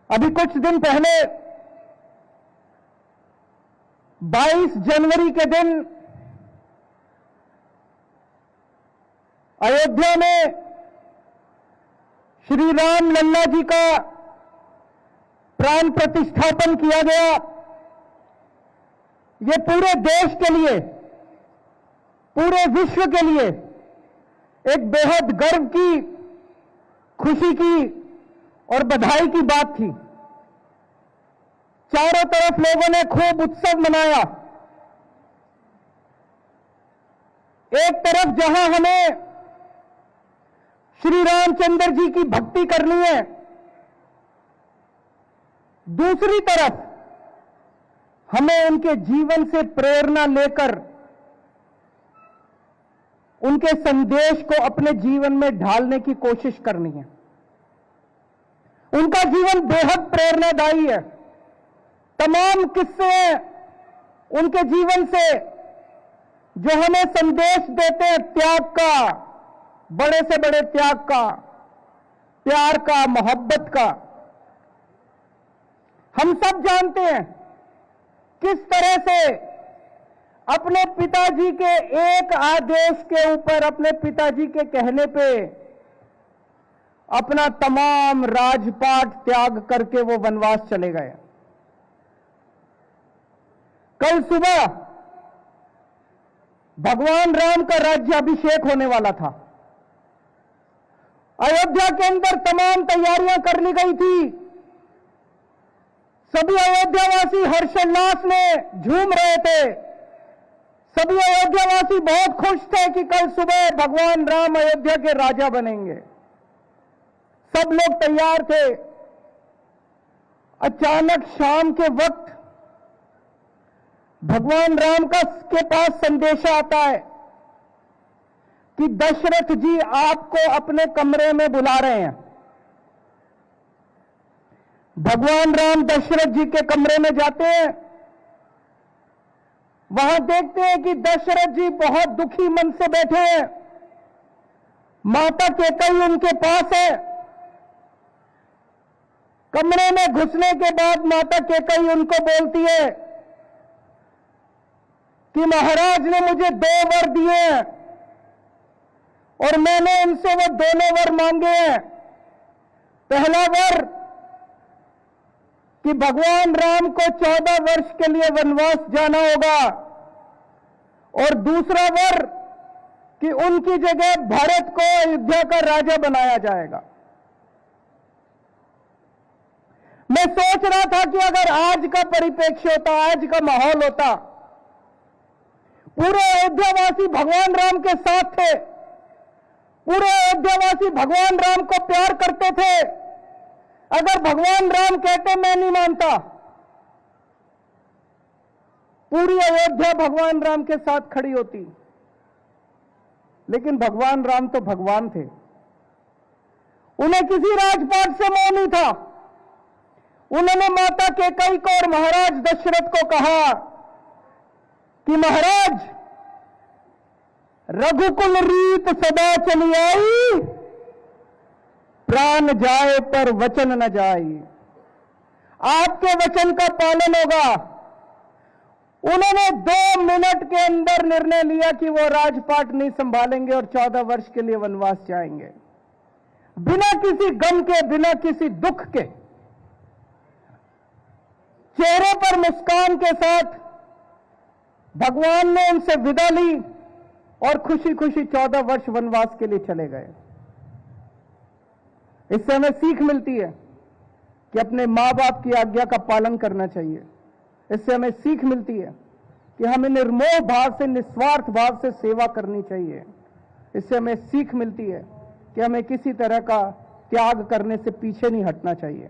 अभी कुछ दिन पहले 22 जनवरी के दिन अयोध्या में श्री राम लल्ला जी का प्राण प्रतिष्ठापन किया गया। ये पूरे देश के लिए, पूरे विश्व के लिए एक बेहद गर्व की, खुशी की और बधाई की बात थी। चारों तरफ लोगों ने खूब उत्सव मनाया। एक तरफ जहां हमें श्री रामचंद्र जी की भक्ति करनी है, दूसरी तरफ हमें उनके जीवन से प्रेरणा लेकर उनके संदेश को अपने जीवन में ढालने की कोशिश करनी है। उनका जीवन बेहद प्रेरणादायी है। तमाम किस्से उनके जीवन से जो हमें संदेश देते हैं त्याग का, बड़े से बड़े त्याग का, प्यार का, मोहब्बत का। हम सब जानते हैं किस तरह से अपने पिताजी के एक आदेश के ऊपर, अपने पिताजी के कहने पे अपना तमाम राजपाट त्याग करके वो वनवास चले गए। कल सुबह भगवान राम का राज्याभिषेक होने वाला था। अयोध्या के अंदर तमाम तैयारियां कर ली गई थी। सभी अयोध्यावासी हर्षोल्लास में झूम रहे थे। सभी अयोध्यावासी बहुत खुश थे कि कल सुबह भगवान राम अयोध्या के राजा बनेंगे। सब लोग तैयार थे। अचानक शाम के वक्त भगवान राम के पास संदेशा आता है कि दशरथ जी आपको अपने कमरे में बुला रहे हैं। भगवान राम दशरथ जी के कमरे में जाते हैं। वहां देखते हैं कि दशरथ जी बहुत दुखी मन से बैठे हैं। माता कैकेयी उनके पास है। कमरे में घुसने के बाद माता कैकेयी उनको बोलती है कि महाराज ने मुझे 2 वर दिए हैं और मैंने उनसे वो दोनों वर मांगे हैं। पहला वर कि भगवान राम को 14 वर्ष के लिए वनवास जाना होगा और दूसरा वर कि उनकी जगह भरत को अयोध्या का राजा बनाया जाएगा। मैं सोच रहा था कि अगर आज का परिप्रेक्ष्य होता, आज का माहौल होता, पूरे अयोध्यावासी भगवान राम के साथ थे, पूरे अयोध्यावासी भगवान राम को प्यार करते थे। अगर भगवान राम कहते मैं नहीं मानता, पूरी अयोध्या भगवान राम के साथ खड़ी होती। लेकिन भगवान राम तो भगवान थे। उन्हें किसी राजपाट से मोह नहीं था। उन्होंने माता कैकेयी को और महाराज दशरथ को कहा कि महाराज, रघुकुल रीत सदा चली आई, प्राण जाए पर वचन न जाए। आपके वचन का पालन होगा। उन्होंने 2 मिनट के अंदर निर्णय लिया कि वो राजपाट नहीं संभालेंगे और 14 वर्ष के लिए वनवास जाएंगे, बिना किसी गम के, बिना किसी दुख के। चेहरे पर मुस्कान के साथ भगवान ने उनसे विदा ली और खुशी खुशी 14 वर्ष वनवास के लिए चले गए। इससे हमें सीख मिलती है कि अपने मां बाप की आज्ञा का पालन करना चाहिए। इससे हमें सीख मिलती है कि हमें निर्मोह भाव से, निस्वार्थ भाव से सेवा करनी चाहिए। इससे हमें सीख मिलती है कि हमें किसी तरह का त्याग करने से पीछे नहीं हटना चाहिए।